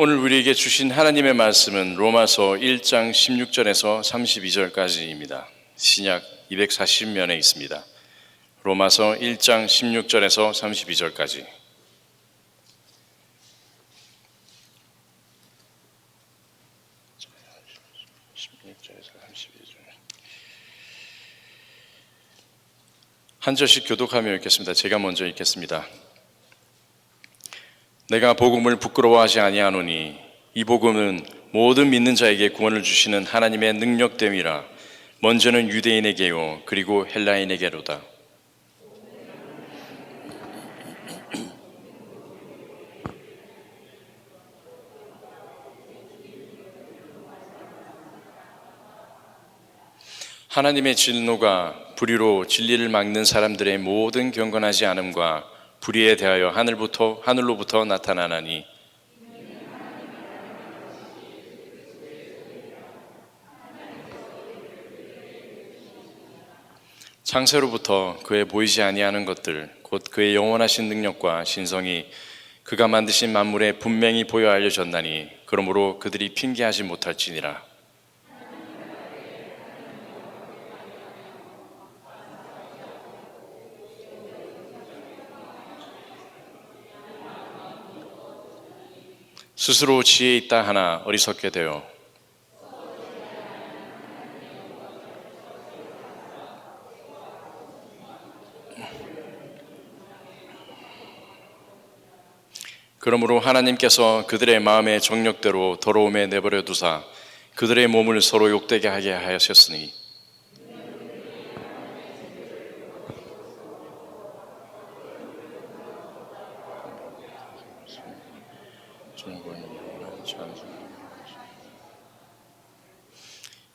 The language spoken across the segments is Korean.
오늘 우리에게 주신 하나님의 말씀은 로마서 1장 16절에서 32절까지입니다. 신약 240면에 있습니다. 로마서 1장 16절에서 32절까지. 한 절씩 교독하며 읽겠습니다. 제가 먼저 읽겠습니다. 내가 복음을 부끄러워하지 아니하노니 이 복음은 모든 믿는 자에게 구원을 주시는 하나님의 능력됨이라. 먼저는 유대인에게요 그리고 헬라인에게로다. 하나님의 진노가 불의로 진리를 막는 사람들의 모든 경건하지 않음과 불의에 대하여 하늘로부터 나타나나니 창세로부터 그의 보이지 아니하는 것들 곧 그의 영원하신 능력과 신성이 그가 만드신 만물에 분명히 보여 알려졌나니 그러므로 그들이 핑계하지 못할지니라. 스스로 지혜 있다 하나 어리석게 되어 그러므로 하나님께서 그들의 마음의 정욕대로 더러움에 내버려 두사 그들의 몸을 서로 욕되게 하게 하셨으니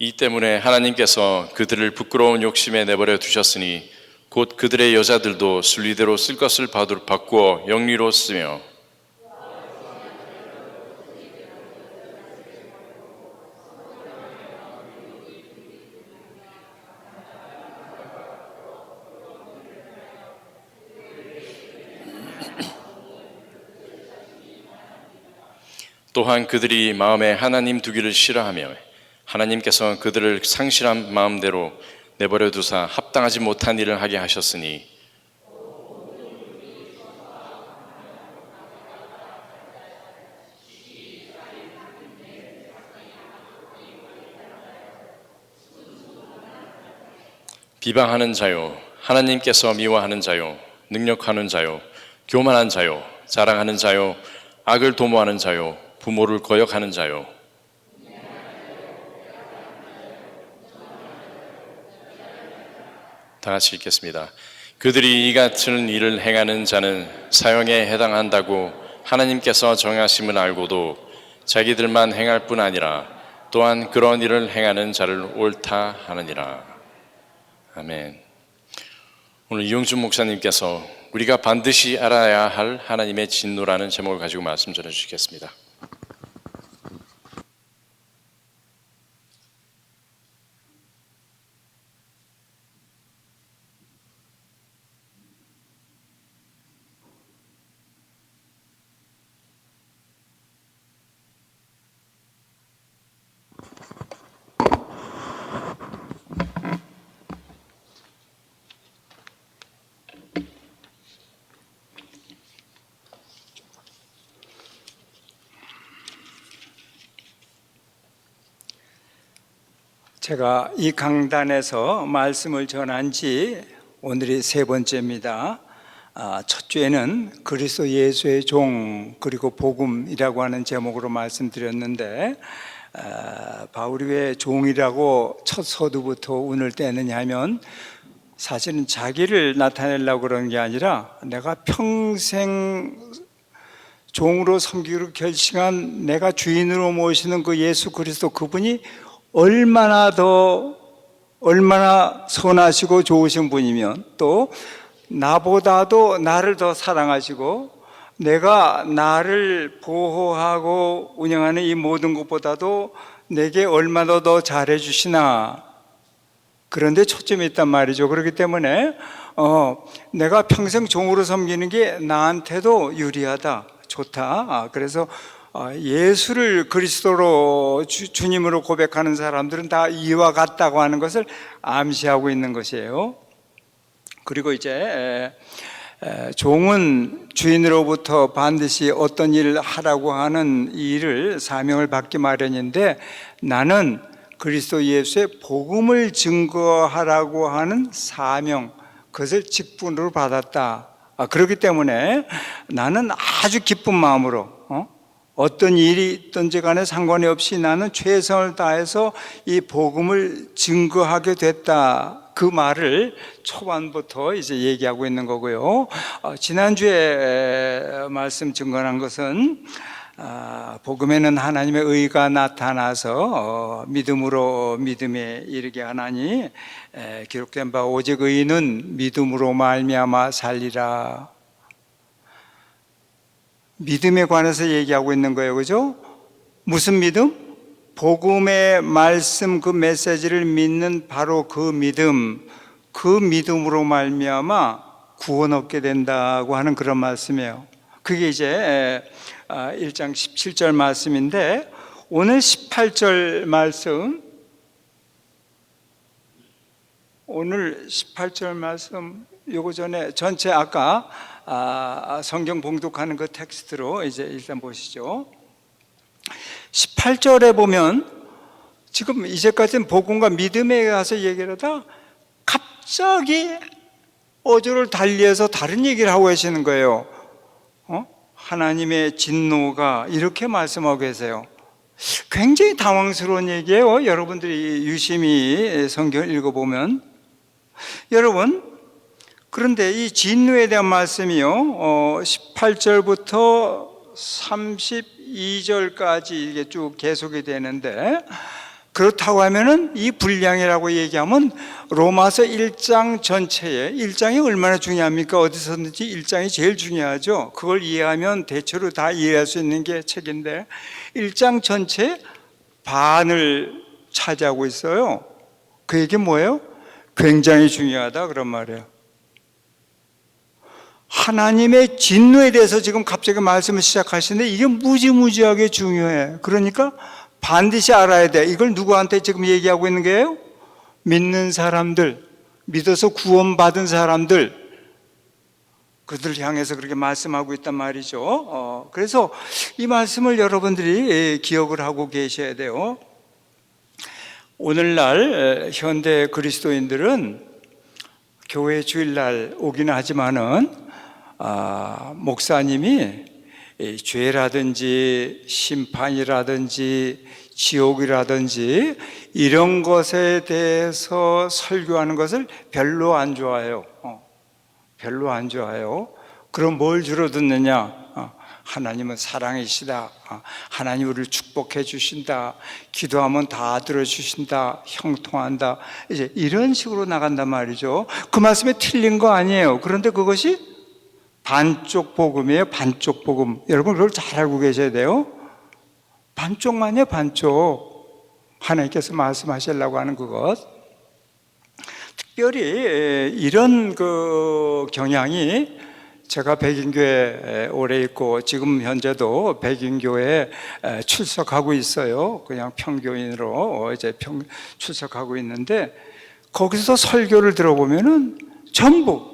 이 때문에 하나님께서 그들을 부끄러운 욕심에 내버려 두셨으니 곧 그들의 여자들도 순리대로 쓸 것을 바꾸어 영리로 쓰며 또한 그들이 마음에 하나님 두기를 싫어하며 하나님께서 그들을 상실한 마음대로 내버려 두사 합당하지 못한 일을 하게 하셨으니 비방하는 자요 하나님께서 미워하는 자요 능력하는 자요 교만한 자요 자랑하는 자요 악을 도모하는 자요 부모를 거역하는 자요 다 같이 읽겠습니다. 그들이 이 같은 일을 행하는 자는 사형에 해당한다고 하나님께서 정하심을 알고도 자기들만 행할 뿐 아니라 또한 그런 일을 행하는 자를 옳다 하느니라. 아멘. 오늘 이용준 목사님께서 우리가 반드시 알아야 할 하나님의 진노라는 제목을 가지고 말씀 전해 주시겠습니다. 제가 이 강단에서 말씀을 전한 지 오늘이 세 번째입니다. 첫 주에는 그리스도 예수의 종 그리고 복음이라고 하는 제목으로 말씀드렸는데 바울이 왜 종이라고 첫 서두부터 운을 떼느냐 하면 사실은 자기를 나타내려고 그런 게 아니라 내가 평생 종으로 섬기기로 결심한 내가 주인으로 모시는 그 예수 그리스도 그분이 얼마나 선하시고 좋으신 분이면 또 나보다도 나를 더 사랑하시고 내가 나를 보호하고 운영하는 이 모든 것보다도 내게 얼마나 더 잘해 주시나 그런 데 초점이 있단 말이죠. 그렇기 때문에 내가 평생 종으로 섬기는 게 나한테도 유리하다, 좋다. 그래서 예수를 그리스도로 주님으로 고백하는 사람들은 다 이와 같다고 하는 것을 암시하고 있는 것이에요. 그리고 이제 종은 주인으로부터 반드시 어떤 일을 하라고 하는 일을 사명을 받기 마련인데, 나는 그리스도 예수의 복음을 증거하라고 하는 사명, 그것을 직분으로 받았다. 그렇기 때문에 나는 아주 기쁜 마음으로 어떤 일이 있든지 간에 상관이 없이 나는 최선을 다해서 이 복음을 증거하게 됐다. 그 말을 초반부터 이제 얘기하고 있는 거고요. 지난주에 말씀 증거한 것은 복음에는 하나님의 의가 나타나서 믿음으로 믿음에 이르게 하나니 기록된 바 오직 의인은 믿음으로 말미암아 살리라. 믿음에 관해서 얘기하고 있는 거예요, 그죠? 무슨 믿음? 복음의 말씀, 그 메시지를 믿는 바로 그 믿음, 그 믿음으로 말미암아 구원 얻게 된다고 하는 그런 말씀이에요. 그게 이제 1장 17절 말씀인데, 오늘 18절 말씀, 요거 전에 전체 아까 성경 봉독하는 그 텍스트로 이제 일단 보시죠. 18절에 보면 지금 이제까지는 복음과 믿음에 가서 얘기를 하다 갑자기 어조를 달리해서 다른 얘기를 하고 계시는 거예요. 하나님의 진노가, 이렇게 말씀하고 계세요. 굉장히 당황스러운 얘기예요. 여러분들이 유심히 성경을 읽어보면. 여러분, 그런데 이 진노에 대한 말씀이요, 18절부터 32절까지 이게 쭉 계속이 되는데, 그렇다고 하면은 이 분량이라고 얘기하면 로마서 1장 전체에, 1장이 얼마나 중요합니까? 어디서든지 1장이 제일 중요하죠. 그걸 이해하면 대체로 다 이해할 수 있는 게 책인데, 1장 전체 반을 차지하고 있어요. 그 얘기 뭐예요? 굉장히 중요하다, 그런 말이에요. 하나님의 진노에 대해서 지금 갑자기 말씀을 시작하시는데 이게 무지무지하게 중요해. 그러니까 반드시 알아야 돼. 이걸 누구한테 지금 얘기하고 있는 거예요? 믿는 사람들, 믿어서 구원받은 사람들, 그들을 향해서 그렇게 말씀하고 있단 말이죠. 그래서 이 말씀을 여러분들이 기억을 하고 계셔야 돼요. 오늘날 현대 그리스도인들은 교회 주일날 오기는 하지만은 목사님이 죄라든지 심판이라든지 지옥이라든지 이런 것에 대해서 설교하는 것을 별로 안 좋아해요. 별로 안 좋아해요. 그럼 뭘 주로 듣느냐? 하나님은 사랑이시다. 하나님 우리를 축복해 주신다. 기도하면 다 들어주신다. 형통한다. 이제 이런 식으로 나간단 말이죠. 그 말씀에 틀린 거 아니에요. 그런데 그것이 반쪽 복음이에요. 반쪽 복음. 여러분 그걸 잘 알고 계셔야 돼요. 반쪽만이에요. 반쪽. 하나님께서 말씀하시려고 하는 그것. 특별히 이런 그 경향이, 제가 백인교회 오래 있고 지금 현재도 백인교회에 출석하고 있어요. 그냥 평교인으로 이제 출석하고 있는데, 거기서 설교를 들어보면은 전부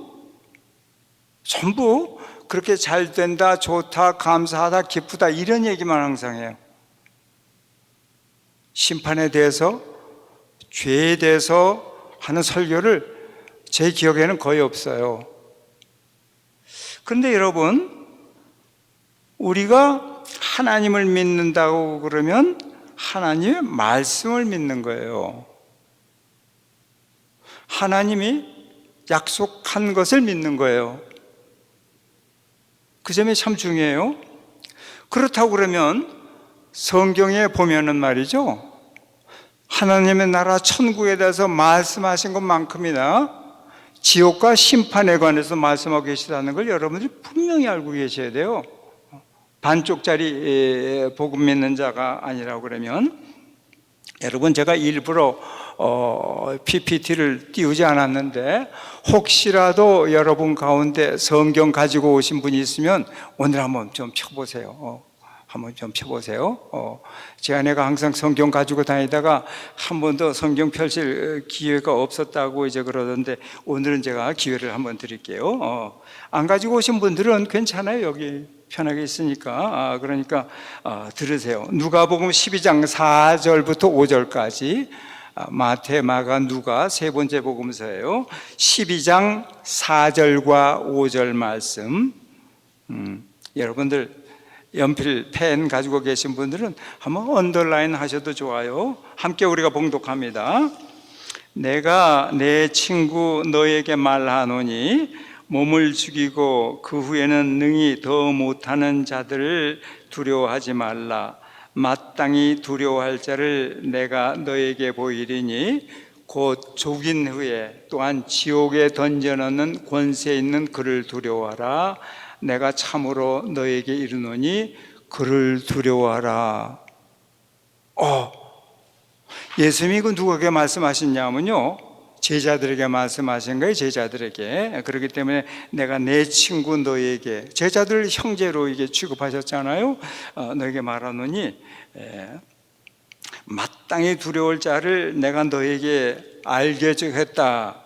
그렇게 잘 된다, 좋다, 감사하다, 기쁘다, 이런 얘기만 항상 해요. 심판에 대해서, 죄에 대해서 하는 설교를 제 기억에는 거의 없어요. 그런데 여러분, 우리가 하나님을 믿는다고 그러면 하나님의 말씀을 믿는 거예요. 하나님이 약속한 것을 믿는 거예요. 그 점이 참 중요해요. 그렇다고 그러면 성경에 보면은 말이죠, 하나님의 나라 천국에 대해서 말씀하신 것만큼이나 지옥과 심판에 관해서 말씀하고 계시다는 걸 여러분들이 분명히 알고 계셔야 돼요. 반쪽짜리 복음 믿는 자가 아니라고 그러면. 여러분, 제가 일부러 PPT를 띄우지 않았는데 혹시라도 여러분 가운데 성경 가지고 오신 분이 있으면 오늘 한번 좀 펴보세요. 한번 좀 펴보세요. 제 아내가 항상 성경 가지고 다니다가 한 번도 성경 펼칠 기회가 없었다고 이제 그러던데 오늘은 제가 기회를 한번 드릴게요. 안 가지고 오신 분들은 괜찮아요. 여기 편하게 있으니까. 그러니까 들으세요. 누가복음 12장 4절부터 5절까지 마태, 마가, 누가 세 번째 복음서예요. 12장 4절과 5절 말씀. 여러분들 연필, 펜 가지고 계신 분들은 한번 언더라인 하셔도 좋아요. 함께 우리가 봉독합니다. 내가 내 친구 너에게 말하노니 몸을 죽이고 그 후에는 능히 더 못하는 자들을 두려워하지 말라. 마땅히 두려워할 자를 내가 너에게 보이리니 곧 죽인 후에 또한 지옥에 던져넣는 권세 있는 그를 두려워하라. 내가 참으로 너에게 이르노니 그를 두려워하라. 예수님이 그 누구에게 말씀하셨냐면요, 제자들에게 말씀하신 거예요. 제자들에게. 그렇기 때문에 내가 내 친구 너에게, 제자들 형제로 이게 취급하셨잖아요. 너에게 말하노니 마땅히 두려울 자를 내가 너에게 알게 했다.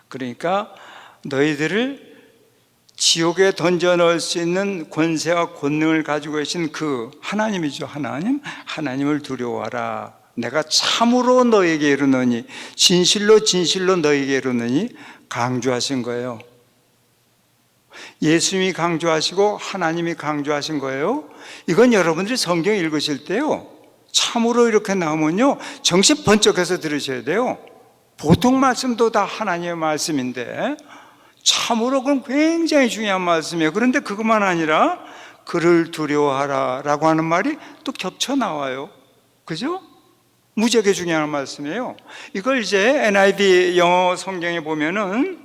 그러니까 너희들을 지옥에 던져 넣을 수 있는 권세와 권능을 가지고 계신 그 하나님이죠. 하나님을 두려워하라. 내가 참으로 너에게 이르노니, 진실로 진실로 너에게 이르노니 강조하신 거예요. 예수님이 강조하시고 하나님이 강조하신 거예요. 이건 여러분들이 성경 읽으실 때요, 참으로 이렇게 나오면요 정신 번쩍해서 들으셔야 돼요. 보통 말씀도 다 하나님의 말씀인데 참으로 그건 굉장히 중요한 말씀이에요. 그런데 그것만 아니라 그를 두려워하라 라고 하는 말이 또 겹쳐 나와요. 그죠? 무지하게 중요한 말씀이에요. 이걸 이제 NIV 영어 성경에 보면은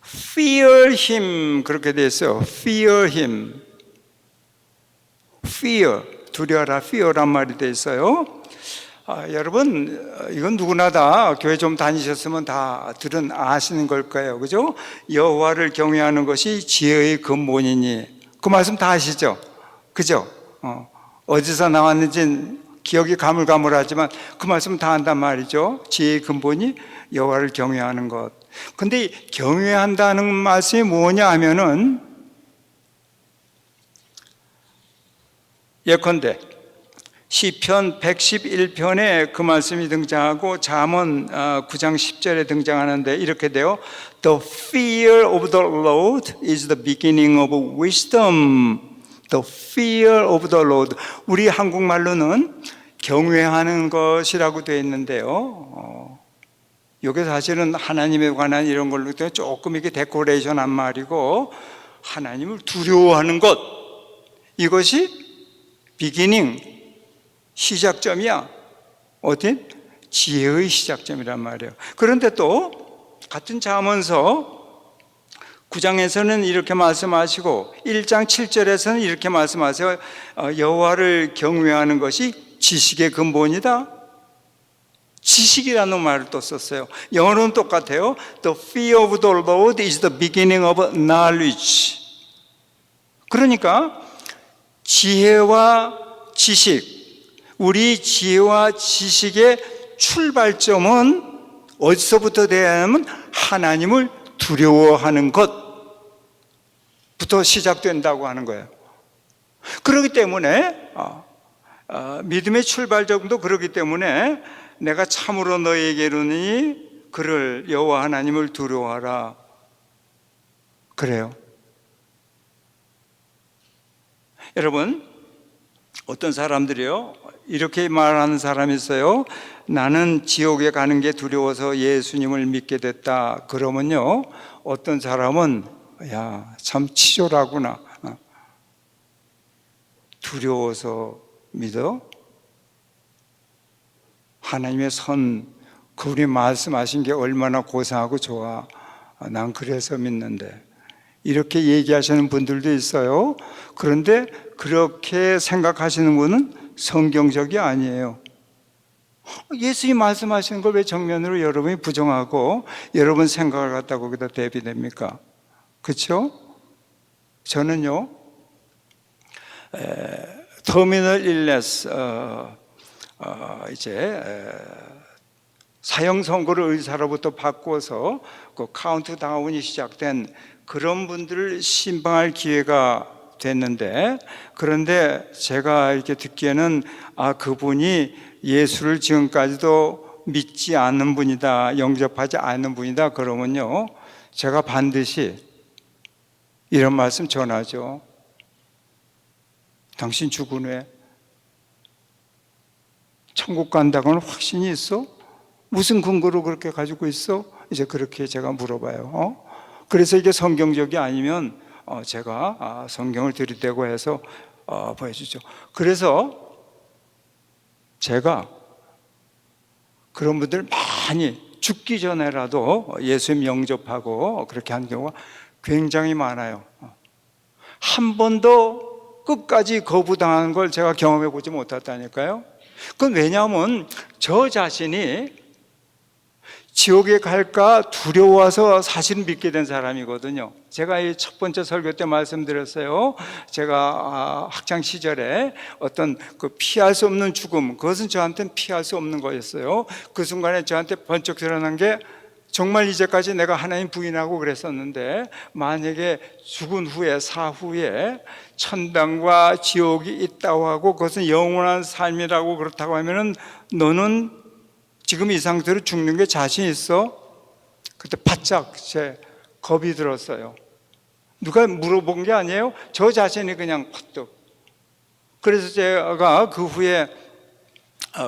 fear him 그렇게 돼 있어요. fear him. fear, 두려워라, fear란 말이 돼 있어요. 여러분, 이건 누구나 다 교회 좀 다니셨으면 다 아시는 걸 거예요. 그죠? 여호와를 경외하는 것이 지혜의 근본이니. 그 말씀 다 아시죠? 그죠? 어디서 나왔는지 기억이 가물가물하지만 그 말씀 다 한단 말이죠. 지혜의 근본이 여호와를 경외하는 것. 근데 경외한다는 말씀이 뭐냐 하면은, 예컨대 시편 111편에 그 말씀이 등장하고 잠언 9장 10절에 등장하는데 이렇게 돼요. The fear of the Lord is the beginning of wisdom. The fear of the Lord. 우리 한국말로는 경외하는 것이라고 되어 있는데요. 이게 사실은 하나님에 관한 이런 걸로 조금 이렇게 데코레이션한 말이고, 하나님을 두려워하는 것, 이것이 beginning, 시작점이야. 어디? 지혜의 시작점이란 말이에요. 그런데 또 같은 잠언서 9장에서는 이렇게 말씀하시고 1장 7절에서는 이렇게 말씀하세요. 여호와를 경외하는 것이 지식의 근본이다. 지식이라는 말을 또 썼어요. 영어로는 똑같아요. The fear of the Lord is the beginning of knowledge. 그러니까 지혜와 지식, 우리 지혜와 지식의 출발점은 어디서부터 돼야 하냐면 하나님을 두려워하는 것부터 시작된다고 하는 거예요. 그렇기 때문에 믿음의 출발점도 그렇기 때문에 내가 참으로 너에게 이르니 그를 여호와 하나님을 두려워하라. 그래요. 여러분, 어떤 사람들이요 이렇게 말하는 사람이 있어요. 나는 지옥에 가는 게 두려워서 예수님을 믿게 됐다. 그러면요 어떤 사람은 야, 참 치졸하구나. 두려워서 믿어? 하나님의 선, 그분이 말씀하신 게 얼마나 고상하고 좋아. 난 그래서 믿는데. 이렇게 얘기하시는 분들도 있어요. 그런데 그렇게 생각하시는 분은 성경적이 아니에요. 예수님이 말씀하시는 걸 왜 정면으로 여러분이 부정하고 여러분 생각을 갖다가 거기다 대비됩니까? 그렇죠? 저는요 터미널 일네스 사형 선고를 의사로부터 바꿔서 그 카운트다운이 시작된 그런 분들을 신방할 기회가 됐는데, 그런데 제가 이렇게 듣기에는 그분이 예수를 지금까지도 믿지 않는 분이다, 영접하지 않는 분이다 그러면요, 제가 반드시 이런 말씀 전하죠. 당신 죽은 후에 천국 간다고는 확신이 있어? 무슨 근거로 그렇게 가지고 있어? 이제 그렇게 제가 물어봐요. 그래서 이게 성경적이 아니면 제가 성경을 들이대고 해서 보여주죠. 그래서 제가 그런 분들 많이 죽기 전에라도 예수님 영접하고 그렇게 한 경우가 굉장히 많아요. 한 번도 끝까지 거부당하는 걸 제가 경험해 보지 못했다니까요. 그건 왜냐하면 저 자신이 지옥에 갈까 두려워서 사실 믿게 된 사람이거든요. 제가 이 첫 번째 설교 때 말씀드렸어요. 제가 학창 시절에 어떤 그 피할 수 없는 죽음, 그것은 저한테는 피할 수 없는 거였어요. 그 순간에 저한테 번쩍 드러난 게, 정말 이제까지 내가 하나님 부인하고 그랬었는데, 만약에 죽은 후에, 사후에 천당과 지옥이 있다고 하고 그것은 영원한 삶이라고 그렇다고 하면은 너는 지금 이 상태로 죽는 게 자신 있어? 그때 바짝 제 겁이 들었어요. 누가 물어본 게 아니에요. 저 자신이 그냥 퍼뜩. 그래서 제가 그 후에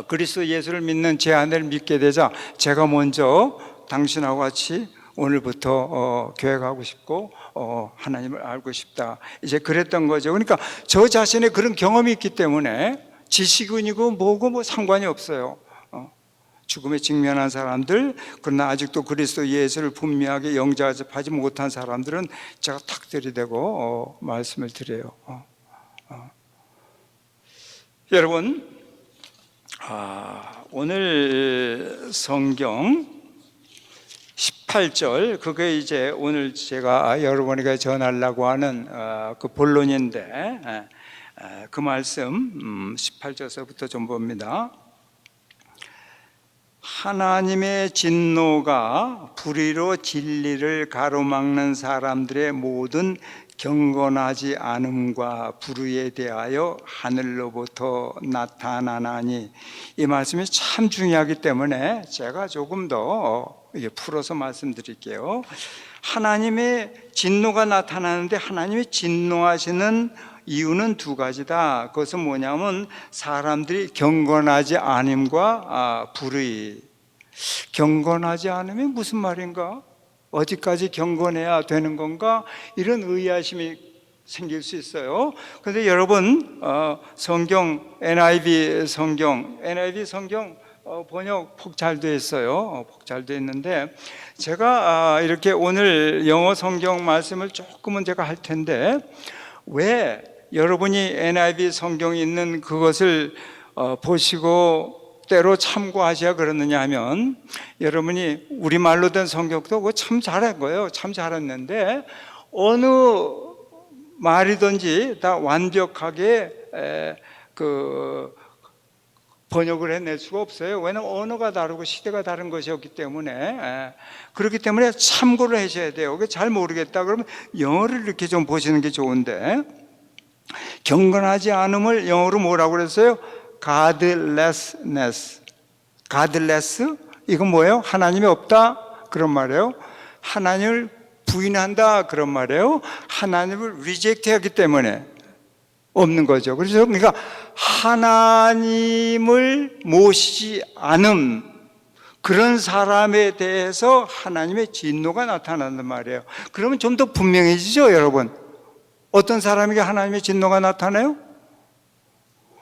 그리스도 예수를 믿는 제 아내를 믿게 되자 제가 먼저 당신하고 같이 오늘부터 교회 가고 싶고 하나님을 알고 싶다, 이제 그랬던 거죠. 그러니까 저 자신의 그런 경험이 있기 때문에 지식인이고 뭐고 뭐 상관이 없어요. 죽음에 직면한 사람들, 그러나 아직도 그리스도 예수를 분명하게 영접하지 못한 사람들은 제가 탁 들이대고 말씀을 드려요. 여러분, 오늘 성경 18절, 그게 이제 오늘 제가 여러분에게 전하려고 하는 그 본론인데, 그 말씀 18절서부터 좀 봅니다. 하나님의 진노가 불의로 진리를 가로막는 사람들의 모든 경건하지 않음과 불의에 대하여 하늘로부터 나타나나니, 이 말씀이 참 중요하기 때문에 제가 조금 더 풀어서 말씀드릴게요. 하나님의 진노가 나타나는데, 하나님이 진노하시는 이유는 두 가지다. 그것은 뭐냐면 사람들이 경건하지 않음과 불의. 경건하지 않으면 무슨 말인가? 어디까지 경건해야 되는 건가? 이런 의아심이 생길 수 있어요. 그런데 여러분, 성경 NIV 성경 번역 폭 잘 되어 있어요. 폭 잘 되어 있는데, 제가 이렇게 오늘 영어 성경 말씀을 조금은 제가 할 텐데, 왜 여러분이 NIV 성경이 있는 그것을 보시고 때로 참고하셔야 그러느냐 하면, 여러분이 우리말로 된 성경도 그거 참 잘한 거예요. 참 잘했는데 어느 말이든지 다 완벽하게 그 번역을 해낼 수가 없어요. 왜냐하면 언어가 다르고 시대가 다른 것이었기 때문에. 그렇기 때문에 참고를 하셔야 돼요. 잘 모르겠다 그러면 영어를 이렇게 좀 보시는 게 좋은데, 경건하지 않음을 영어로 뭐라고 그랬어요? godlessness. godless? 이건 뭐예요? 하나님이 없다? 그런 말이에요. 하나님을 부인한다? 그런 말이에요. 하나님을 reject 하기 때문에 없는 거죠. 그래서 그러니까 하나님을 모시지 않음, 그런 사람에 대해서 하나님의 진노가 나타난단 말이에요. 그러면 좀 더 분명해지죠, 여러분? 어떤 사람에게 하나님의 진노가 나타나요?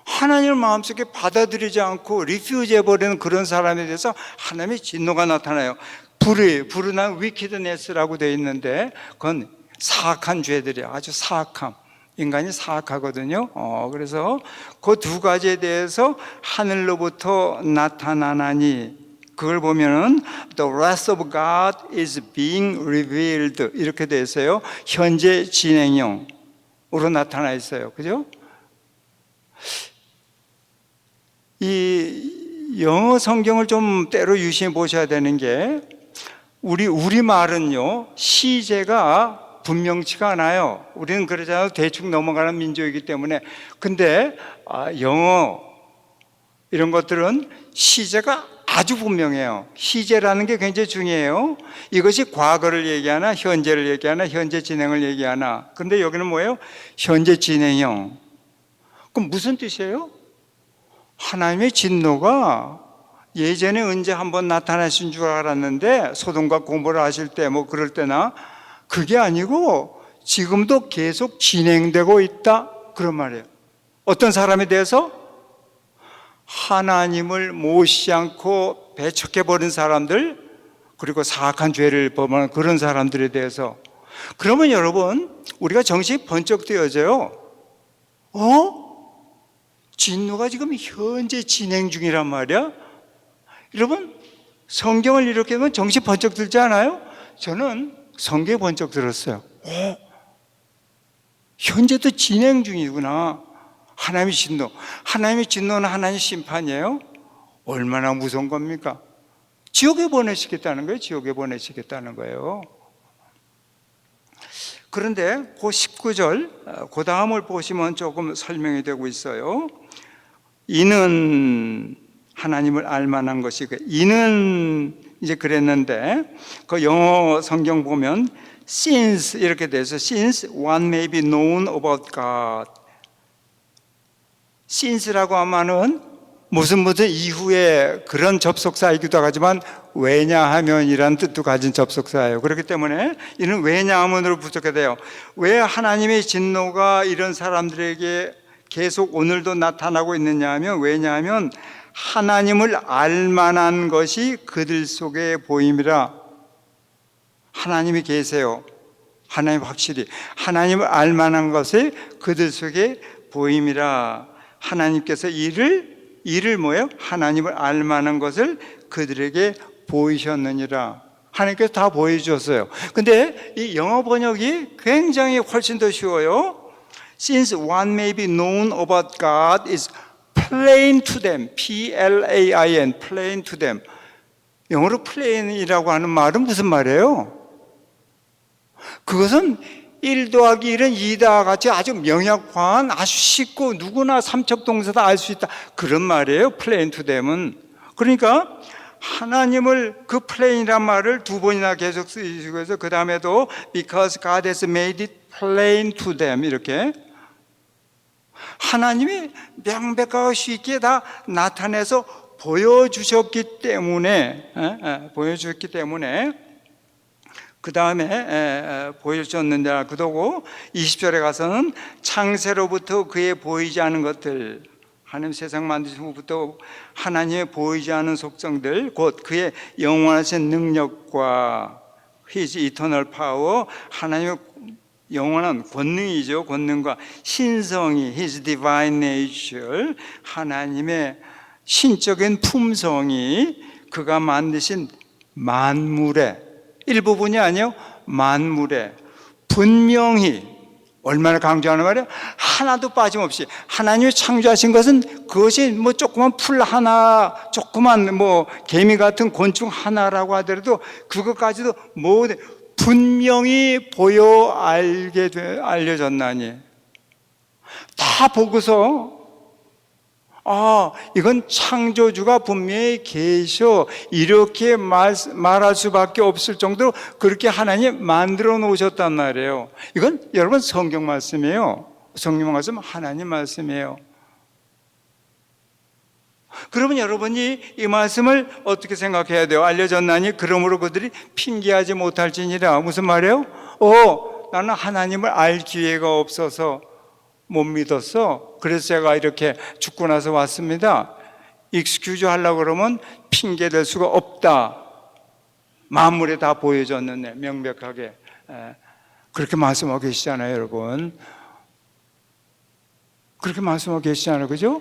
하나님을 마음속에 받아들이지 않고 리퓨즈 해버리는 그런 사람에 대해서 하나님의 진노가 나타나요. 불운한 wickedness라고 되어 있는데, 그건 사악한 죄들이에요. 아주 사악함. 인간이 사악하거든요. 그래서 그 두 가지에 대해서 하늘로부터 나타나나니, 그걸 보면은 The wrath of God is being revealed 이렇게 되어 있어요. 현재 진행형으로 나타나 있어요. 그죠? 이 영어 성경을 좀 때로 유심히 보셔야 되는 게 우리말은요, 시제가 분명치가 않아요. 우리는 그러잖아요. 대충 넘어가는 민족이기 때문에. 근데 영어 이런 것들은 시제가 아주 분명해요. 시제라는 게 굉장히 중요해요. 이것이 과거를 얘기하나 현재를 얘기하나 현재 진행을 얘기하나. 근데 여기는 뭐예요? 현재 진행형. 그럼 무슨 뜻이에요? 하나님의 진노가 예전에 언제 한번 나타나신 줄 알았는데 소돔과 고모라 하실 때 뭐 그럴 때나, 그게 아니고 지금도 계속 진행되고 있다, 그런 말이에요. 어떤 사람에 대해서? 하나님을 모시지 않고 배척해버린 사람들, 그리고 사악한 죄를 범하는 그런 사람들에 대해서. 그러면 여러분, 우리가 정신이 번쩍 뜨여져요. 진노가 지금 현재 진행 중이란 말이야? 여러분, 성경을 이렇게 보면 정신 번쩍 들지 않아요? 저는 성경에 번쩍 들었어요. 현재도 진행 중이구나. 하나님의 진노. 하나님의 진노는 하나님의 심판이에요? 얼마나 무서운 겁니까? 지옥에 보내시겠다는 거예요. 지옥에 보내시겠다는 거예요. 그런데 그 19절, 그 다음을 보시면 조금 설명이 되고 있어요. 이는 하나님을 알만한 것이, 이는 이제 그랬는데, 그 영어 성경 보면 since 이렇게 돼서 since one may be known about God. since라고 하면은 무슨 이후에 그런 접속사이기도 하지만 왜냐하면이라는 뜻도 가진 접속사예요. 그렇기 때문에 이는 왜냐하면으로 붙잡게 돼요. 왜 하나님의 진노가 이런 사람들에게 계속 오늘도 나타나고 있느냐 하면, 왜냐하면 하나님을 알만한 것이 그들 속에 보임이라. 하나님이 계세요. 하나님 확실히 하나님을 알만한 것이 그들 속에 보임이라. 하나님께서 이를 뭐예요? 하나님을 알만한 것을 그들에게 보이셨느니라. 하나님께서 다 보여주셨어요. 근데 이 영어 번역이 굉장히 훨씬 더 쉬워요. Since one may be known about God is plain to them. P-L-A-I-N, plain to them. 영어로 plain이라고 하는 말은 무슨 말이에요? 그것은 1 더하기 1은 2다 같이 아주 명확한, 아주 쉽고 누구나 삼척동사다 알 수 있다, 그런 말이에요. plain to them은. 그러니까 하나님을, 그 plain이란 말을 두 번이나 계속 쓰시고 해서 그 다음에도 because God has made it plain to them, 이렇게 하나님이 명백하고 쉽게 다 나타내서 보여주셨기 때문에, 그 다음에 보여주셨는데 그도고 20절에 가서는 창세로부터 그의 보이지 않은 것들, 하나님 세상 만드신 후부터 하나님의 보이지 않은 속성들, 곧 그의 영원하신 능력과 His eternal power, 하나님의 영원한 권능이죠. 권능과 신성이, His divine nature, 하나님의 신적인 품성이 그가 만드신 만물의 일부분이 아니요, 만물의 분명히, 얼마나 강조하는 말이에요? 하나도 빠짐없이 하나님이 창조하신 것은 그것이 뭐 조그만 풀 하나, 조그만 뭐 개미 같은 곤충 하나라고 하더라도 그것까지도 모두 분명히 보여 알려졌나니, 다 보고서 이건 창조주가 분명히 계셔, 이렇게 말할 수밖에 없을 정도로 그렇게 하나님 만들어 놓으셨단 말이에요. 이건 여러분 성경 말씀이에요. 성경 말씀, 하나님 말씀이에요. 그러면 여러분이 이 말씀을 어떻게 생각해야 돼요? 알려졌나니 그러므로 그들이 핑계하지 못할지니라. 무슨 말이에요? 나는 하나님을 알 기회가 없어서 못 믿었어. 그래서 제가 이렇게 죽고 나서 왔습니다. 익스큐즈 하려고 그러면 핑계 댈 수가 없다. 만물에 다 보여졌는데 명백하게. 그렇게 말씀하고 계시잖아요, 여러분. 그렇게 말씀하고 계시잖아요, 그죠?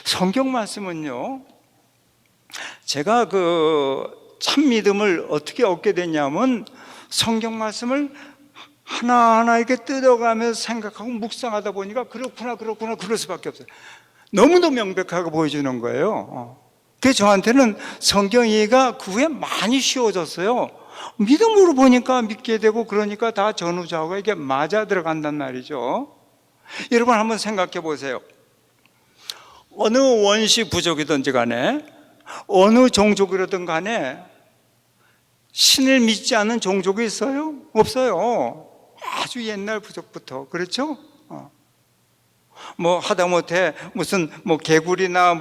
성경 말씀은요, 제가 그 참 믿음을 어떻게 얻게 됐냐면 성경 말씀을 하나하나 이렇게 뜯어가면서 생각하고 묵상하다 보니까 그렇구나 그럴 수밖에 없어요. 너무도 명백하게 보여주는 거예요. 그래서 저한테는 성경 이해가 그 후에 많이 쉬워졌어요. 믿음으로 보니까 믿게 되고 그러니까 다 전후좌우가 이게 맞아 들어간단 말이죠. 여러분 한번 생각해 보세요. 어느 원시 부족이든지 간에 어느 종족이라든 간에 신을 믿지 않는 종족이 있어요? 없어요. 아주 옛날 부족부터. 그렇죠? 뭐 하다못해 무슨 뭐 개구리나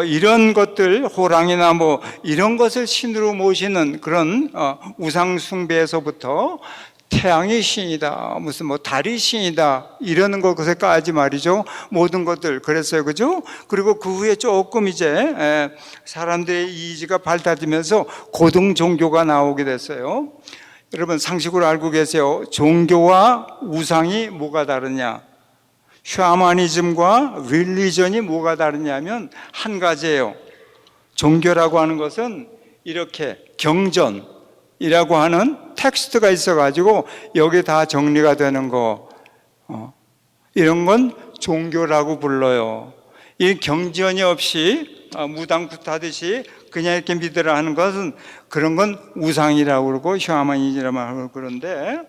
이런 것들, 호랑이나 뭐 이런 것을 신으로 모시는 그런 우상 숭배에서부터 태양이 신이다, 무슨 뭐 달이 신이다 이러는 것까지 말이죠. 모든 것들 그랬어요, 그죠? 그리고 그 후에 조금 이제 사람들의 이지가 발달되면서 고등 종교가 나오게 됐어요. 여러분 상식으로 알고 계세요? 종교와 우상이 뭐가 다르냐? 샤머니즘과 릴리전이 뭐가 다르냐면 한 가지예요. 종교라고 하는 것은 이렇게 경전이라고 하는 텍스트가 있어가지고 여기 다 정리가 되는 거, 이런 건 종교라고 불러요. 이 경전이 없이 무당부타듯이 그냥 이렇게 믿으라 하는 것은 그런 건 우상이라고 그러고 샤머니즘이라고 하고 그런데,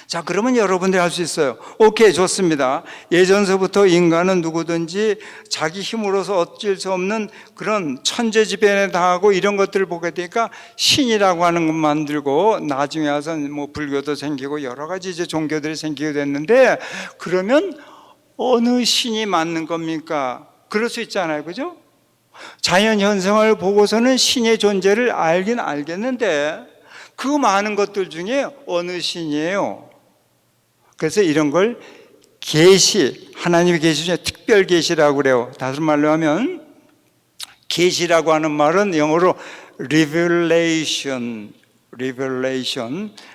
자, 그러면 여러분들이 할 수 있어요. 오케이, 좋습니다. 예전서부터 인간은 누구든지 자기 힘으로서 어쩔 수 없는 그런 천재지변에 당하고 이런 것들을 보게 되니까 신이라고 하는 것 만들고 나중에 와서 뭐 불교도 생기고 여러 가지 이제 종교들이 생기게 됐는데, 그러면 어느 신이 맞는 겁니까? 그럴 수 있잖아요, 그죠? 자연 현상을 보고서는 신의 존재를 알긴 알겠는데 그 많은 것들 중에 어느 신이에요? 그래서 이런 걸 계시, 하나님의 계시 중에 특별 계시라고 그래요. 다른 말로 하면 계시라고 하는 말은 영어로 revelation.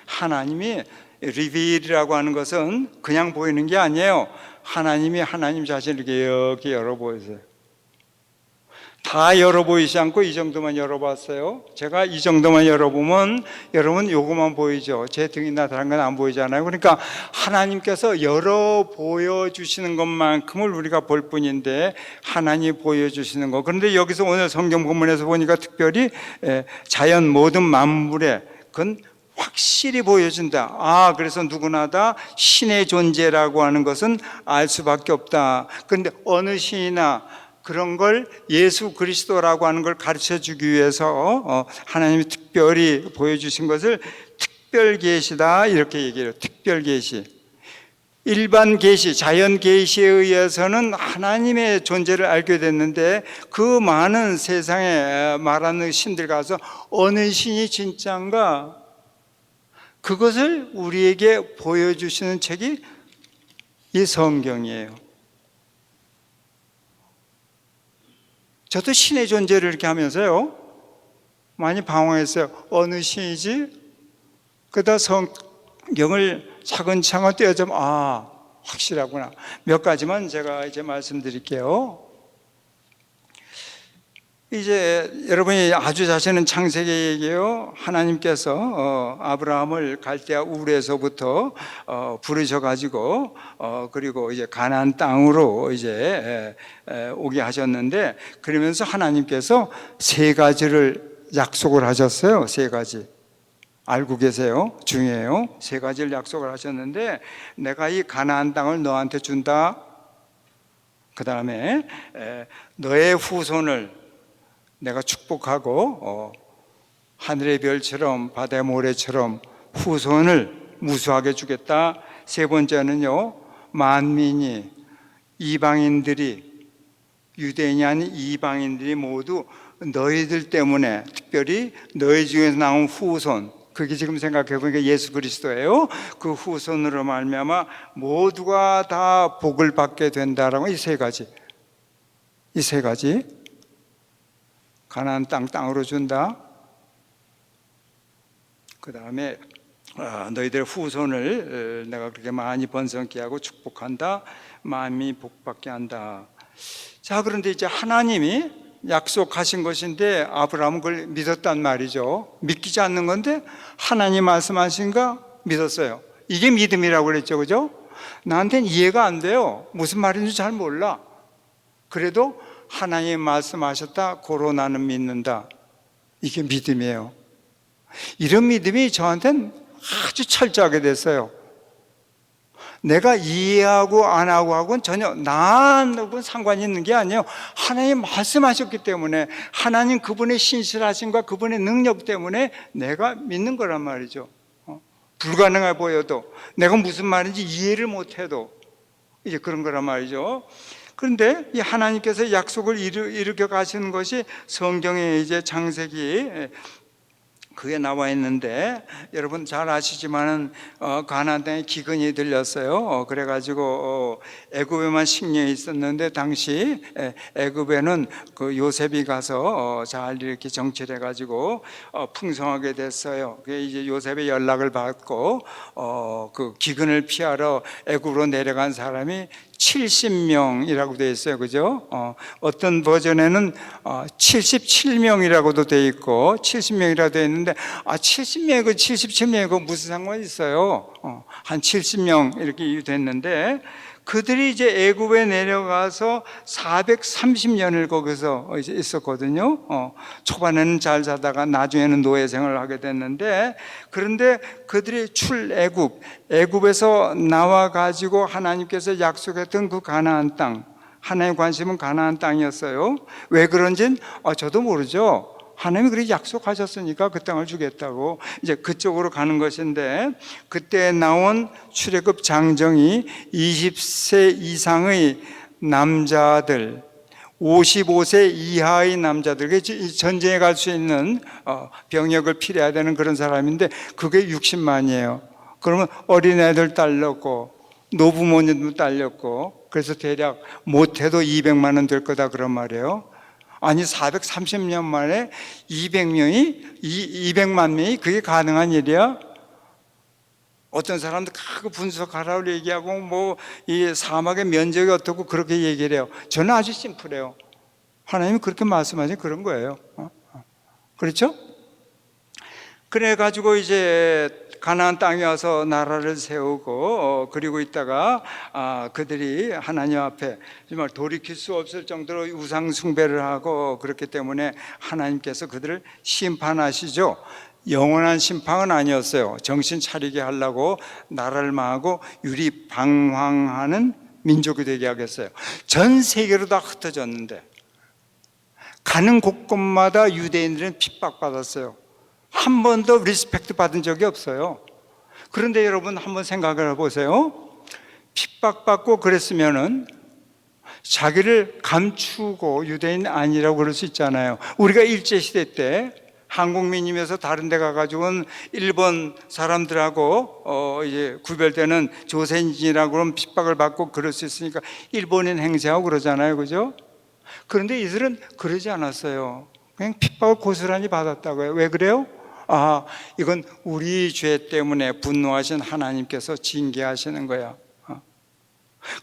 하나님이 reveal이라고 하는 것은 그냥 보이는 게 아니에요. 하나님이 하나님 자신을 이렇게 열어 보이세요. 다 열어보이지 않고 이 정도만 열어봤어요. 제가 이 정도만 열어보면 여러분 요거만 보이죠. 제 등이나 다른 건 안 보이잖아요. 그러니까 하나님께서 열어 보여주시는 것만큼을 우리가 볼 뿐인데 하나님이 보여주시는 거. 그런데 여기서 오늘 성경 본문에서 보니까 특별히 자연 모든 만물에 그건 확실히 보여준다. 그래서 누구나 다 신의 존재라고 하는 것은 알 수밖에 없다. 그런데 어느 신이나 그런 걸 예수 그리스도라고 하는 걸 가르쳐 주기 위해서 하나님이 특별히 보여주신 것을 특별 계시다 이렇게 얘기해요. 특별 계시. 일반 계시, 자연 계시에 의해서는 하나님의 존재를 알게 됐는데 그 많은 세상에 말하는 신들 가서 어느 신이 진짜인가? 그것을 우리에게 보여주시는 책이 이 성경이에요. 저도 신의 존재를 이렇게 하면서요 많이 방황했어요. 어느 신이지? 그러다 성경을 차근차근 떼어보면 확실하구나. 몇 가지만 제가 이제 말씀드릴게요. 이제 여러분이 아주 잘 아시는 창세기 얘기예요. 하나님께서 아브라함을 갈대아 우르에서부터 부르셔가지고 그리고 이제 가나안 땅으로 이제 오게 하셨는데, 그러면서 하나님께서 세 가지를 약속을 하셨어요. 세 가지. 알고 계세요? 중요해요. 세 가지를 약속을 하셨는데, 내가 이 가나안 땅을 너한테 준다. 그 다음에 너의 후손을 내가 축복하고 하늘의 별처럼 바다의 모래처럼 후손을 무수하게 주겠다. 세 번째는요, 만민이, 이방인들이, 유대인이 아닌 이방인들이 모두 너희들 때문에, 특별히 너희 중에서 나온 후손, 그게 지금 생각해 보니까 예수 그리스도예요. 그 후손으로 말미암아 모두가 다 복을 받게 된다라고. 이 세 가지, 가나안 땅으로 준다. 그 다음에 너희들 후손을 내가 그렇게 많이 번성케 하고 축복한다. 만민이 복받게 한다. 자, 그런데 이제 하나님이 약속하신 것인데 아브라함은 그걸 믿었단 말이죠. 믿기지 않는 건데 하나님 말씀하신가? 믿었어요. 이게 믿음이라고 그랬죠, 그죠? 나한테는 이해가 안 돼요. 무슨 말인지 잘 몰라. 그래도 하나님 말씀하셨다, 고로 나는 믿는다. 이게 믿음이에요. 이런 믿음이 저한테는 아주 철저하게 됐어요. 내가 이해하고 안 하고 하고는 전혀 나하고는 상관이 있는 게 아니에요. 하나님 말씀하셨기 때문에, 하나님 그분의 신실하심과 그분의 능력 때문에 내가 믿는 거란 말이죠. 불가능해 보여도, 내가 무슨 말인지 이해를 못해도 이제 그런 거란 말이죠. 그런데 이 하나님께서 약속을 이루게 가시는 것이 성경에 이제 창세기 그게 나와 있는데, 여러분 잘 아시지만은 가나안 땅에 기근이 들렸어요. 그래가지고 애굽에만 식량이 있었는데, 당시 애굽에는 그 요셉이 가서 잘 이렇게 정치해가지고 풍성하게 됐어요. 그게 이제 요셉의 연락을 받고 그 기근을 피하러 애굽으로 내려간 사람이 70명이라고 되어 있어요. 그죠? 어떤 버전에는 77명이라고도 되어 있고 70명이라고 되어 있는데, 70명이고 77명이고 무슨 상관이 있어요? 한 70명 이렇게 됐는데, 그들이 이제 애굽에 내려가서 430년을 거기서 이제 있었거든요. 초반에는 잘 사다가 나중에는 노예 생활을 하게 됐는데, 그런데 그들이 애굽에서 나와 가지고 하나님께서 약속했던 그 가나안 땅, 하나님의 관심은 가나안 땅이었어요. 왜 그런지는 저도 모르죠. 하나님이 그렇게 약속하셨으니까 그 땅을 주겠다고 이제 그쪽으로 가는 것인데, 그때 나온 출애굽 장정이 20세 이상의 남자들, 55세 이하의 남자들, 전쟁에 갈 수 있는 병역을 필요해야 되는 그런 사람인데, 그게 60만이에요. 그러면 어린애들 딸렸고 노부모님도 딸렸고, 그래서 대략 못해도 200만 될 거다 그런 말이에요. 아니 430년 만에 200만 명이 그게 가능한 일이야? 어떤 사람들 그 분석하라고 얘기하고 뭐 이 사막의 면적이 어떻고 그렇게 얘기를 해요. 저는 아주 심플해요. 하나님이 그렇게 말씀하신 그런 거예요. 그렇죠? 그래가지고 이제 가나안 땅에 와서 나라를 세우고 그리고 있다가 그들이 하나님 앞에 정말 돌이킬 수 없을 정도로 우상 숭배를 하고 그렇기 때문에 하나님께서 그들을 심판하시죠. 영원한 심판은 아니었어요. 정신 차리게 하려고 나라를 망하고 유리방황하는 민족이 되게 하겠어요. 전 세계로 다 흩어졌는데 가는 곳곳마다 유대인들은 핍박받았어요. 한 번도 리스펙트 받은 적이 없어요. 그런데 여러분 한번 생각을 해보세요. 핍박받고 그랬으면은 자기를 감추고 유대인 아니라고 그럴 수 있잖아요. 우리가 일제시대 때 한국민이면서 다른 데 가가지고는 일본 사람들하고 이제 구별되는 조선인이라고 하면 핍박을 받고 그럴 수 있으니까 일본인 행세하고 그러잖아요. 그죠? 그런데 이들은 그러지 않았어요. 그냥 핍박을 고스란히 받았다고요. 왜 그래요? 이건 우리 죄 때문에 분노하신 하나님께서 징계하시는 거야.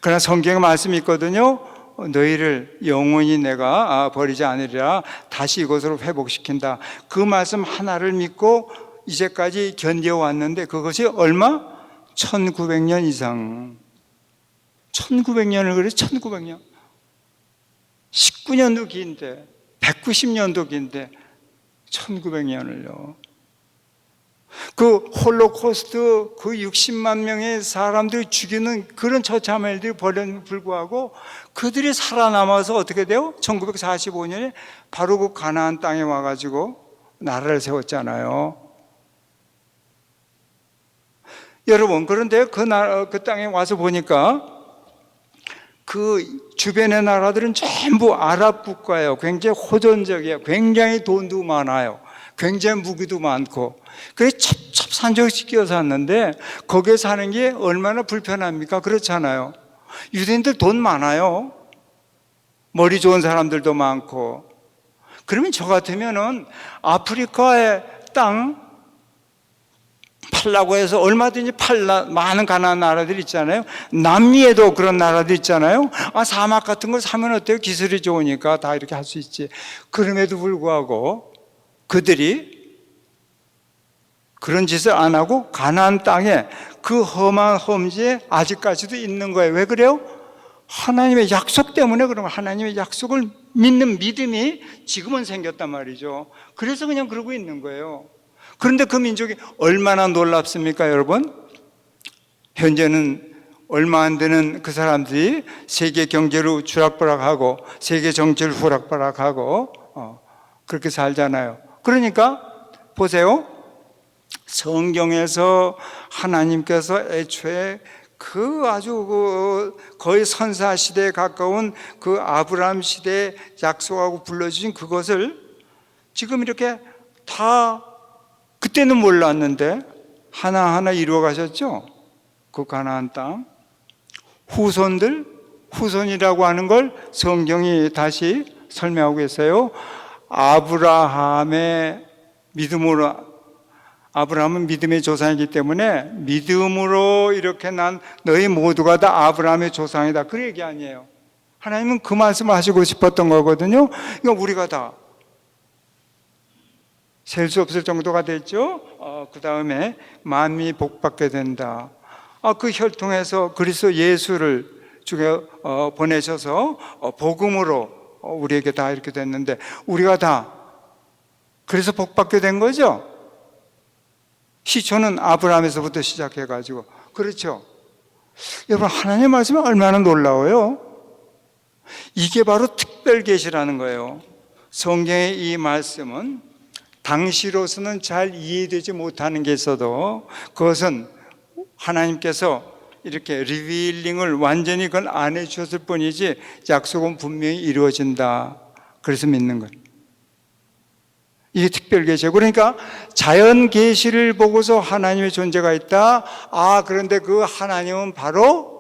그러나 성경에 말씀이 있거든요. 너희를 영원히 내가 버리지 않으리라, 다시 이곳으로 회복시킨다. 그 말씀 하나를 믿고 이제까지 견뎌왔는데 그것이 얼마? 1900년 이상. 1900년을 그래. 1900년 19년도 긴데 190년도 긴데 1900년을요. 그 홀로코스트 그 60만 명의 사람들을 죽이는 그런 처참한 일들이 벌어짐에도 불구하고 그들이 살아남아서 어떻게 돼요? 1945년에 바로 그 가나안 땅에 와가지고 나라를 세웠잖아요. 여러분, 그런데 그 땅에 와서 보니까 그 주변의 나라들은 전부 아랍 국가예요. 굉장히 호전적이에요. 굉장히 돈도 많아요. 굉장히 무기도 많고. 그래서 첩첩산중씩 끼어 샀는데 거기에 사는 게 얼마나 불편합니까? 그렇잖아요. 유대인들 돈 많아요. 머리 좋은 사람들도 많고. 그러면 저 같으면은 아프리카의 땅 팔라고 해서 얼마든지 많은 가난한 나라들 있잖아요. 남미에도 그런 나라들 있잖아요. 사막 같은 걸 사면 어때요? 기술이 좋으니까 다 이렇게 할 수 있지. 그럼에도 불구하고 그들이 그런 짓을 안 하고 가나안 땅에 그 험한 험지에 아직까지도 있는 거예요. 왜 그래요? 하나님의 약속 때문에. 그러면 하나님의 약속을 믿는 믿음이 지금은 생겼단 말이죠. 그래서 그냥 그러고 있는 거예요. 그런데 그 민족이 얼마나 놀랍습니까, 여러분? 현재는 얼마 안 되는 그 사람들이 세계 경제로 주락부락하고 세계 정치를 후락부락하고 그렇게 살잖아요. 그러니까 보세요. 성경에서 하나님께서 애초에 그 아주 거의 선사 시대에 가까운 그 아브라함 시대에 약속하고 불러주신 그것을 지금 이렇게 다 그때는 몰랐는데 하나하나 이루어 가셨죠. 그 가나안 땅. 후손이라고 하는 걸 성경이 다시 설명하고 있어요. 아브라함은 믿음의 조상이기 때문에 믿음으로 이렇게 난 너희 모두가 다 아브라함의 조상이다. 그 얘기 아니에요. 하나님은 그 말씀을 하시고 싶었던 거거든요. 이거 우리가 다 셀 수 없을 정도가 됐죠. 그 다음에 만민이 복받게 된다. 그 혈통에서 그리스도 예수를 주께 보내셔서 복음으로 우리에게 다 이렇게 됐는데 우리가 다 그래서 복받게 된 거죠. 시초는 아브라함에서부터 시작해가지고. 그렇죠. 여러분, 하나님의 말씀이 얼마나 놀라워요. 이게 바로 특별 계시라는 거예요. 성경의 이 말씀은 당시로서는 잘 이해되지 못하는 게 있어도 그것은 하나님께서 이렇게 리빌링을 완전히 그건 안 해주셨을 뿐이지 약속은 분명히 이루어진다. 그래서 믿는 거예요. 이게 특별 계시예요. 그러니까 자연 계시를 보고서 하나님의 존재가 있다. 그런데 그 하나님은 바로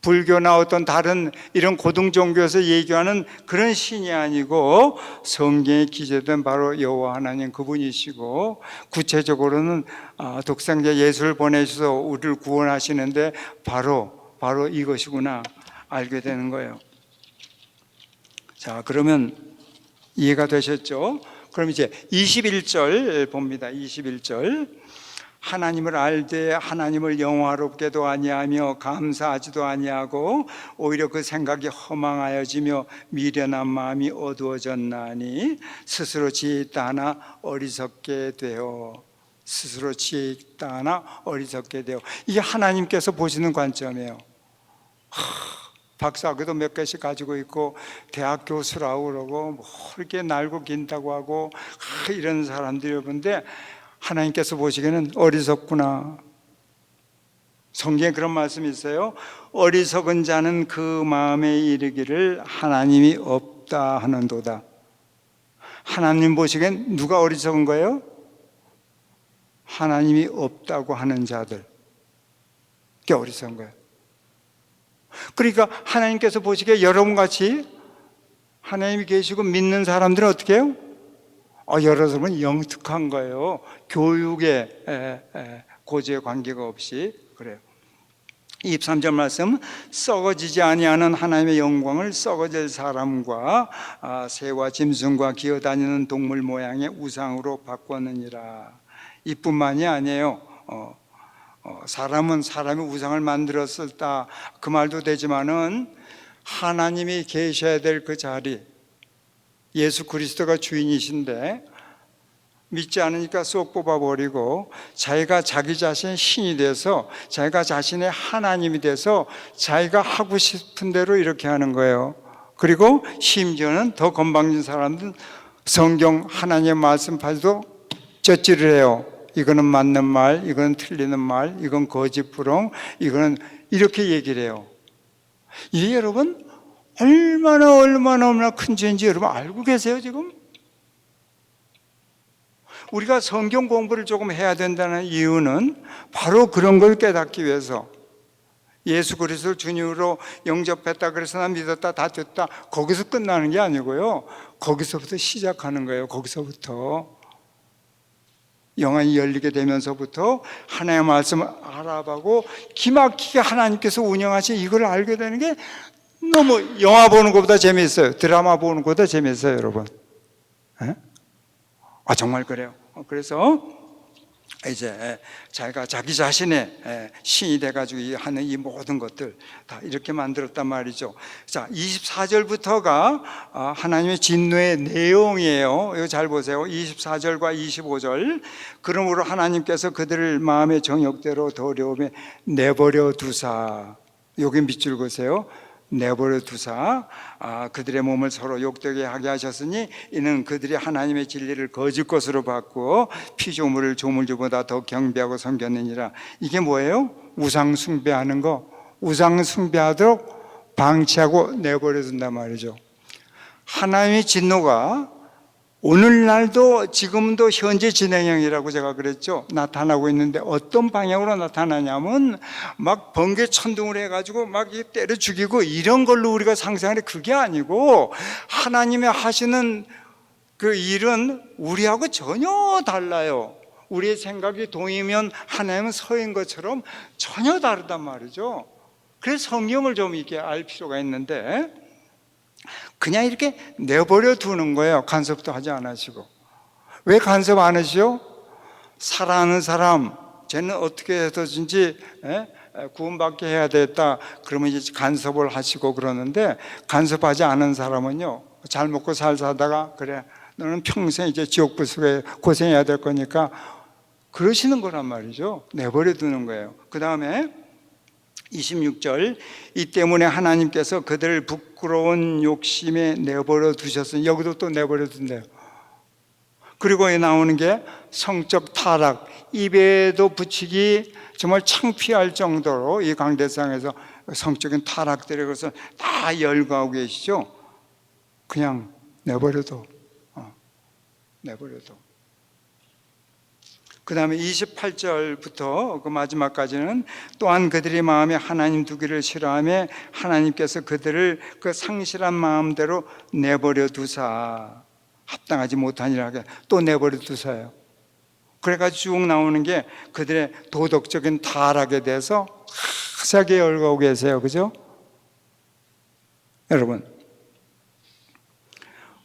불교나 어떤 다른 이런 고등 종교에서 얘기하는 그런 신이 아니고 성경에 기재된 바로 여호와 하나님 그분이시고 구체적으로는 독생자 예수를 보내셔서 우리를 구원하시는데 바로 이것이구나 알게 되는 거예요. 자, 그러면 이해가 되셨죠? 그럼 이제 21절 봅니다. 21절. 하나님을 알되 하나님을 영화롭게도 아니하며 감사하지도 아니하고 오히려 그 생각이 허망하여지며 미련한 마음이 어두워졌나니 스스로 지혜 있다 하나 어리석게 되어 이게 하나님께서 보시는 관점이에요. 박사학위도 몇 개씩 가지고 있고 대학 교수라고 그러고 뭐 이렇게 날고 긴다고 하고 이런 사람들이 여러분데 하나님께서 보시기에는 어리석구나. 성경에 그런 말씀이 있어요. 어리석은 자는 그 마음에 이르기를 하나님이 없다 하는도다. 하나님 보시기엔 누가 어리석은 거예요? 하나님이 없다고 하는 자들. 그게 어리석은 거예요. 그러니까 하나님께서 보시기에 여러분같이 하나님이 계시고 믿는 사람들은 어떻게 해요? 여러분은 영특한 거예요. 교육에 고지에 관계가 없이 그래요. 23절 말씀, 썩어지지 아니하는 하나님의 영광을 썩어질 사람과 새와 짐승과 기어다니는 동물 모양의 우상으로 바꿨느니라. 이뿐만이 아니에요. 사람은 사람의 우상을 만들었을다 그 말도 되지만은 하나님이 계셔야 될 그 자리, 예수 그리스도가 주인이신데 믿지 않으니까 쏙 뽑아버리고 자기가 자기 자신의 신이 돼서 자기가 자신의 하나님이 돼서 자기가 하고 싶은 대로 이렇게 하는 거예요. 그리고 심지어는 더 건방진 사람들은 성경 하나님의 말씀 봐도 젖질을 해요. 이거는 맞는 말, 이건 틀리는 말, 이건 거짓부렁, 이거는 이렇게 얘기를 해요. 이게 여러분 얼마나 큰 죄인지 여러분 알고 계세요 지금? 우리가 성경 공부를 조금 해야 된다는 이유는 바로 그런 걸 깨닫기 위해서. 예수 그리스도를 주님으로 영접했다 그래서 난 믿었다 다 됐다 거기서 끝나는 게 아니고요, 거기서부터 시작하는 거예요. 거기서부터 영안이 열리게 되면서부터 하나님의 말씀을 알아보고 기막히게 하나님께서 운영하신 이걸 알게 되는 게 너무 영화 보는 것보다 재미있어요. 드라마 보는 것보다 재미있어요 여러분. 정말 그래요. 그래서 이제 자기가 자기 자신의 신이 돼가지고 하는 이 모든 것들 다 이렇게 만들었단 말이죠. 자, 24절부터가 하나님의 진노의 내용이에요. 이거 잘 보세요. 24절과 25절. 그러므로 하나님께서 그들을 마음의 정욕대로 더 어려움에 내버려 두사. 여기 밑줄 그으세요. 내버려 두사 그들의 몸을 서로 욕되게 하게 하셨으니 이는 그들이 하나님의 진리를 거짓 것으로 바꾸어 피조물을 조물주보다 더 경배하고 섬겼느니라. 이게 뭐예요? 우상 숭배하는 거. 우상 숭배하도록 방치하고 내버려 둔단 말이죠. 하나님의 진노가 오늘날도 지금도 현재 진행형이라고 제가 그랬죠. 나타나고 있는데 어떤 방향으로 나타나냐면 막 번개 천둥을 해가지고 막 때려 죽이고 이런 걸로 우리가 상상하는데 그게 아니고 하나님의 하시는 그 일은 우리하고 전혀 달라요. 우리의 생각이 동이면 하나님은 서인 것처럼 전혀 다르단 말이죠. 그래서 성경을 좀 이렇게 알 필요가 있는데 그냥 이렇게 내버려 두는 거예요. 간섭도 하지 않으시고. 왜 간섭 안 하시오? 사랑하는 사람, 쟤는 어떻게 해서든지 구원받게 해야 되겠다. 그러면 이제 간섭을 하시고 그러는데, 간섭하지 않은 사람은요, 잘 먹고 잘 사다가 그래 너는 평생 이제 지옥 불속에 고생해야 될 거니까 그러시는 거란 말이죠. 내버려 두는 거예요. 그 다음에 26절, 이 때문에 하나님께서 그들을 부끄러운 욕심에 내버려 두셨으니, 여기도 또 내버려 둔대요. 그리고 나오는 게 성적 타락, 입에도 붙이기 정말 창피할 정도로 이 강대상에서 성적인 타락들에 그것을 다 열거하고 계시죠. 그냥 내버려둬. 내버려둬. 그 다음에 28절부터 그 마지막까지는 또한 그들의 마음에 하나님 두기를 싫어하며 하나님께서 그들을 그 상실한 마음대로 내버려 두사 합당하지 못하니라 하게 또 내버려 두사요. 그래가지고 쭉 나오는 게 그들의 도덕적인 타락에 대해서 자세하게 열거하고 계세요. 그죠? 여러분,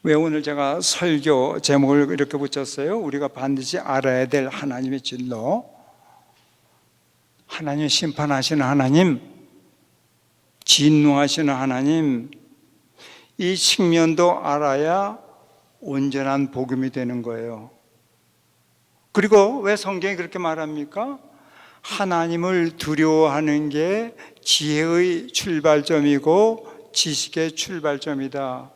왜 오늘 제가 설교 제목을 이렇게 붙였어요? 우리가 반드시 알아야 될 하나님의 진노, 하나님 심판하시는 하나님, 진노하시는 하나님, 이 측면도 알아야 온전한 복음이 되는 거예요. 그리고 왜 성경이 그렇게 말합니까? 하나님을 두려워하는 게 지혜의 출발점이고 지식의 출발점이다.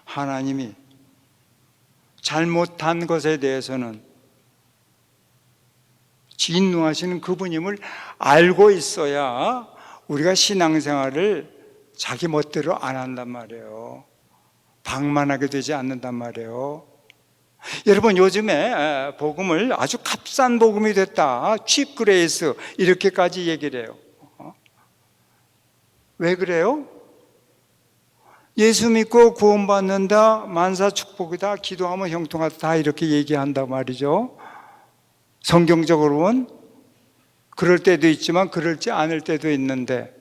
하나님이 잘못한 것에 대해서는 진노하시는 그분임을 알고 있어야 우리가 신앙생활을 자기 멋대로 안 한단 말이에요. 방만하게 되지 않는단 말이에요. 여러분, 요즘에 복음을 아주 값싼 복음이 됐다, 칩 그레이스 이렇게까지 얘기를 해요. 왜 그래요? 예수 믿고 구원받는다, 만사 축복이다, 기도하면 형통하다, 다 이렇게 얘기한단 말이죠. 성경적으로는 그럴 때도 있지만 그럴지 않을 때도 있는데,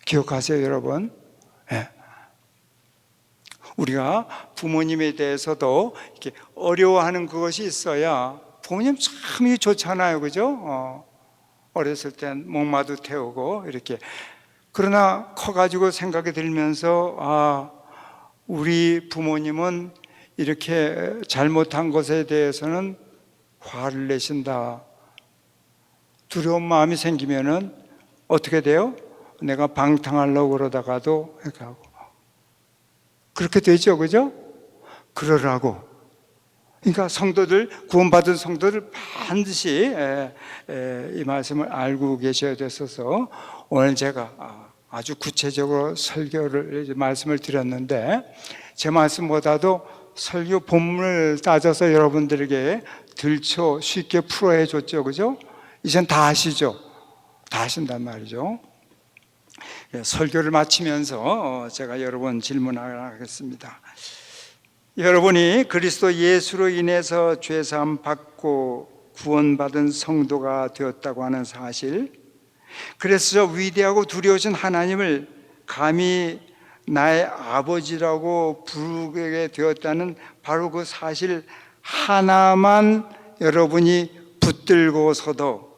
기억하세요 여러분. 우리가 부모님에 대해서도 이렇게 어려워하는 그것이 있어야, 부모님 참 좋잖아요, 그죠? 어렸을 땐 목마도 태우고 이렇게. 그러나 커가지고 생각이 들면서 우리 부모님은 이렇게 잘못한 것에 대해서는 화를 내신다. 두려운 마음이 생기면은 어떻게 돼요? 내가 방탕하려고 그러다가도 이렇게 하고 그렇게 되죠, 그죠? 그러라고. 그러니까 성도들, 구원받은 성도들 반드시 이 말씀을 알고 계셔야 됐어서 오늘 제가 아주 구체적으로 설교를 말씀을 드렸는데, 제 말씀보다도 설교 본문을 따져서 여러분들에게 들춰 쉽게 풀어해 줬죠, 그죠? 이젠 다 아시죠? 다 아신단 말이죠. 설교를 마치면서 제가 여러분 질문하겠습니다. 여러분이 그리스도 예수로 인해서 죄사함 받고 구원받은 성도가 되었다고 하는 사실, 그래서 저 위대하고 두려우신 하나님을 감히 나의 아버지라고 부르게 되었다는 바로 그 사실 하나만 여러분이 붙들고서도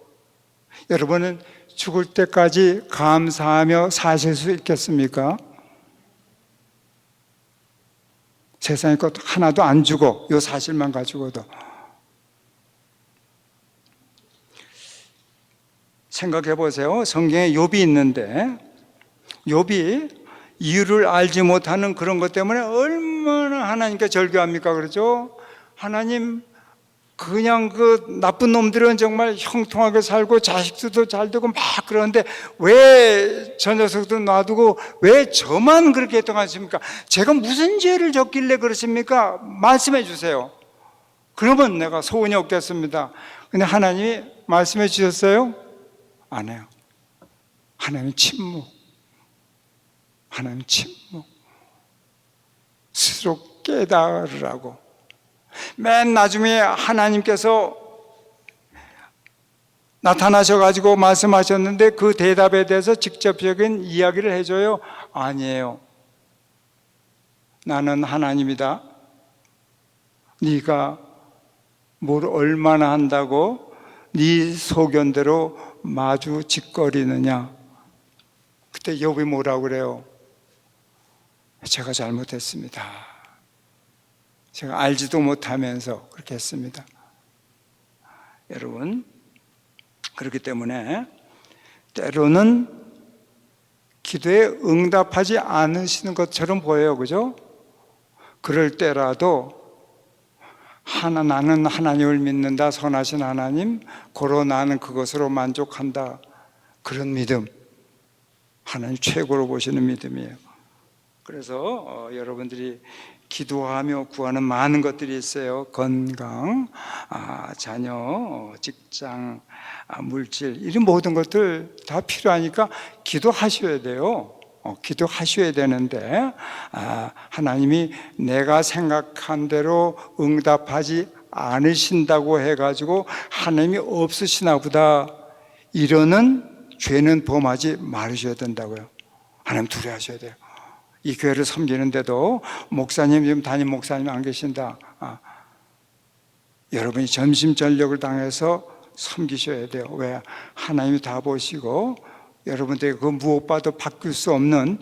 여러분은 죽을 때까지 감사하며 사실 수 있겠습니까? 세상에 것 하나도 안 주고 이 사실만 가지고도. 생각해 보세요. 성경에 욥이 있는데 욥이 이유를 알지 못하는 그런 것 때문에 얼마나 하나님께 절규합니까? 그러죠? 하나님, 그냥 그 나쁜 놈들은 정말 형통하게 살고 자식들도 잘 되고 막 그러는데 왜 저 녀석도 놔두고 왜 저만 그렇게 행동하십니까? 제가 무슨 죄를 졌길래 그러십니까? 말씀해 주세요. 그러면 내가 소원이 없겠습니다. 근데 하나님이 말씀해 주셨어요? 안 해요. 하나님은 침묵. 하나님은 침묵. 스스로 깨달으라고. 맨 나중에 하나님께서 나타나셔가지고 말씀하셨는데 그 대답에 대해서 직접적인 이야기를 해줘요? 아니에요. 나는 하나님이다. 네가 뭘 얼마나 한다고 네 소견대로 마주 짓거리느냐. 그때 욥이 뭐라고 그래요? 제가 잘못했습니다. 제가 알지도 못하면서 그렇게 했습니다. 여러분, 그렇기 때문에 때로는 기도에 응답하지 않으시는 것처럼 보여요. 그죠? 그럴 때라도 나는 하나님을 믿는다. 선하신 하나님, 고로 나는 그것으로 만족한다. 그런 믿음, 하나님 최고로 보시는 믿음이에요. 그래서 여러분들이 기도하며 구하는 많은 것들이 있어요. 건강, 자녀, 직장, 물질, 이런 모든 것들 다 필요하니까 기도하셔야 돼요. 기도하셔야 되는데 하나님이 내가 생각한 대로 응답하지 않으신다고 해가지고 하나님이 없으시나 보다 이러는 죄는 범하지 말으셔야 된다고요. 하나님 두려워하셔야 돼요. 이 교회를 섬기는데도 목사님, 지금 담임 목사님 안 계신다. 여러분이 전심전력을 당해서 섬기셔야 돼요. 왜? 하나님이 다 보시고 여러분들에게 그 무엇과도 바뀔 수 없는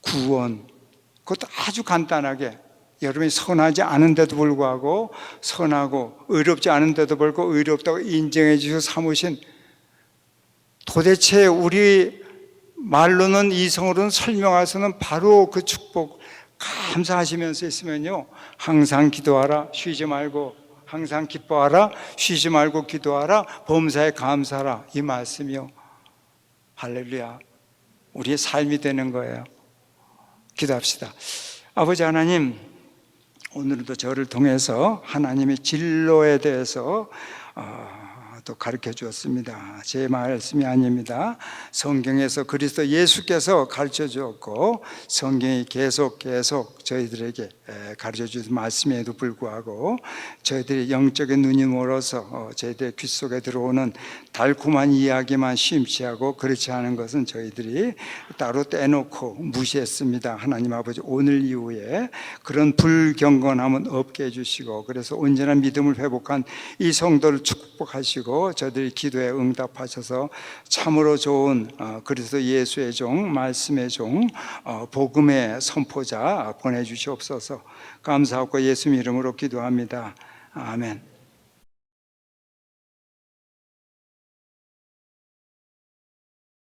구원, 그것도 아주 간단하게 여러분이 선하지 않은데도 불구하고 선하고 의롭지 않은데도 불구하고 의롭다고 인정해 주셔서 삼으신, 도대체 우리 말로는 이성으로는 설명해서는 바로 그 축복 감사하시면서 있으면요, 항상 기도하라 쉬지 말고, 항상 기뻐하라 쉬지 말고 기도하라 범사에 감사하라, 이 말씀이요, 할렐루야, 우리의 삶이 되는 거예요. 기도합시다. 아버지 하나님, 오늘도 저를 통해서 하나님의 진로에 대해서 또 가르쳐 주었습니다. 제 말씀이 아닙니다. 성경에서 그리스도 예수께서 가르쳐 주었고 성경이 계속 저희들에게 가르쳐 주신 말씀에도 불구하고 저희들이 영적인 눈이 멀어서 저희들의 귀 속에 들어오는 달콤한 이야기만 심취하고 그렇지 않은 것은 저희들이 따로 떼놓고 무시했습니다. 하나님 아버지, 오늘 이후에 그런 불경건함은 없게 해주시고, 그래서 온전한 믿음을 회복한 이 성도를 축복하시고 저들이 기도에 응답하셔서 참으로 좋은 그리스도 예수의 종, 말씀의 종, 복음의 선포자 보내주시옵소서. 감사하고 예수님 이름으로 기도합니다. 아멘.